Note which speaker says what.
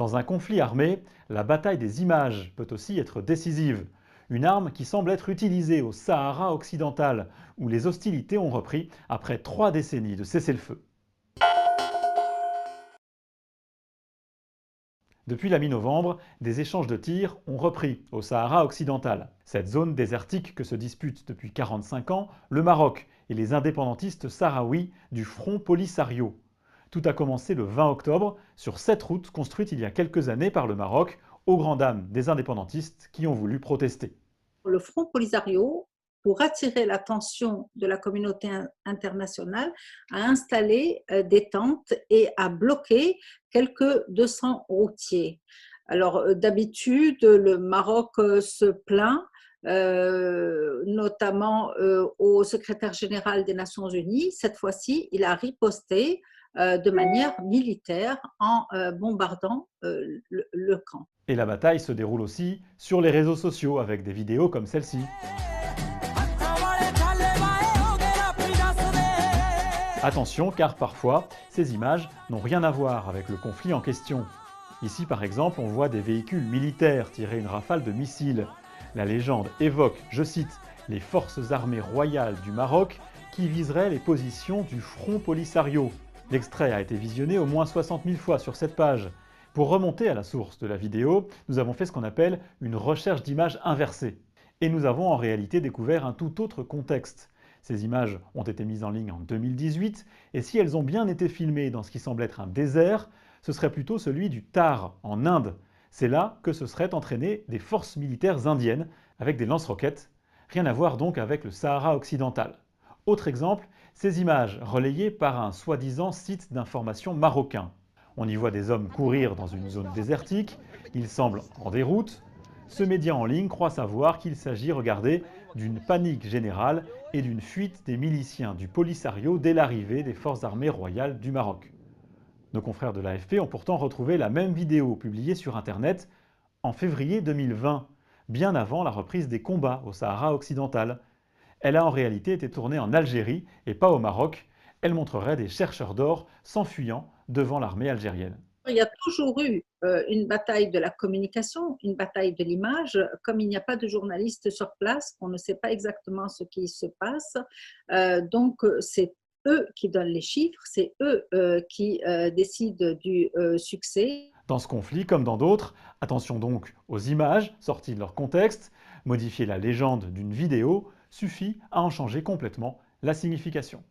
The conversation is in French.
Speaker 1: Dans un conflit armé, la bataille des images peut aussi être décisive. Une arme qui semble être utilisée au Sahara occidental, où les hostilités ont repris après 3 décennies de cessez-le-feu. Depuis la mi-novembre, des échanges de tirs ont repris au Sahara occidental, cette zone désertique que se disputent depuis 45 ans le Maroc et les indépendantistes sahraouis du Front Polisario. Tout a commencé le 20 octobre sur cette route construite il y a quelques années par le Maroc, aux grandes dames des indépendantistes qui ont voulu protester.
Speaker 2: Le Front Polisario, pour attirer l'attention de la communauté internationale, a installé des tentes et a bloqué quelques 200 routiers. Alors, d'habitude, le Maroc se plaint, notamment au secrétaire général des Nations Unies. Cette fois-ci, il a riposté de manière militaire en bombardant le camp.
Speaker 1: Et la bataille se déroule aussi sur les réseaux sociaux avec des vidéos comme celle-ci. Attention car parfois, ces images n'ont rien à voir avec le conflit en question. Ici par exemple, on voit des véhicules militaires tirer une rafale de missiles. La légende évoque, je cite, les forces armées royales du Maroc qui viseraient les positions du Front Polisario. L'extrait a été visionné au moins 60 000 fois sur cette page. Pour remonter à la source de la vidéo, nous avons fait ce qu'on appelle une recherche d'images inversée. Et nous avons en réalité découvert un tout autre contexte. Ces images ont été mises en ligne en 2018, et si elles ont bien été filmées dans ce qui semble être un désert, ce serait plutôt celui du Thar, en Inde. C'est là que se seraient entraînées des forces militaires indiennes, avec des lance-roquettes. Rien à voir donc avec le Sahara occidental. Autre exemple, ces images relayées par un soi-disant site d'information marocain. On y voit des hommes courir dans une zone désertique, ils semblent en déroute. Ce média en ligne croit savoir qu'il s'agit, regardez, d'une panique générale et d'une fuite des miliciens du Polisario dès l'arrivée des forces armées royales du Maroc. Nos confrères de l'AFP ont pourtant retrouvé la même vidéo publiée sur Internet en février 2020, bien avant la reprise des combats au Sahara occidental. Elle a en réalité été tournée en Algérie et pas au Maroc. Elle montrerait des chercheurs d'or s'enfuyant devant l'armée algérienne.
Speaker 2: Il y a toujours eu une bataille de la communication, une bataille de l'image. Comme il n'y a pas de journalistes sur place, on ne sait pas exactement ce qui se passe. Donc, c'est eux qui donnent les chiffres, c'est eux qui décident du succès.
Speaker 1: Dans ce conflit, comme dans d'autres, attention donc aux images sorties de leur contexte. Modifier la légende d'une vidéo suffit à en changer complètement la signification.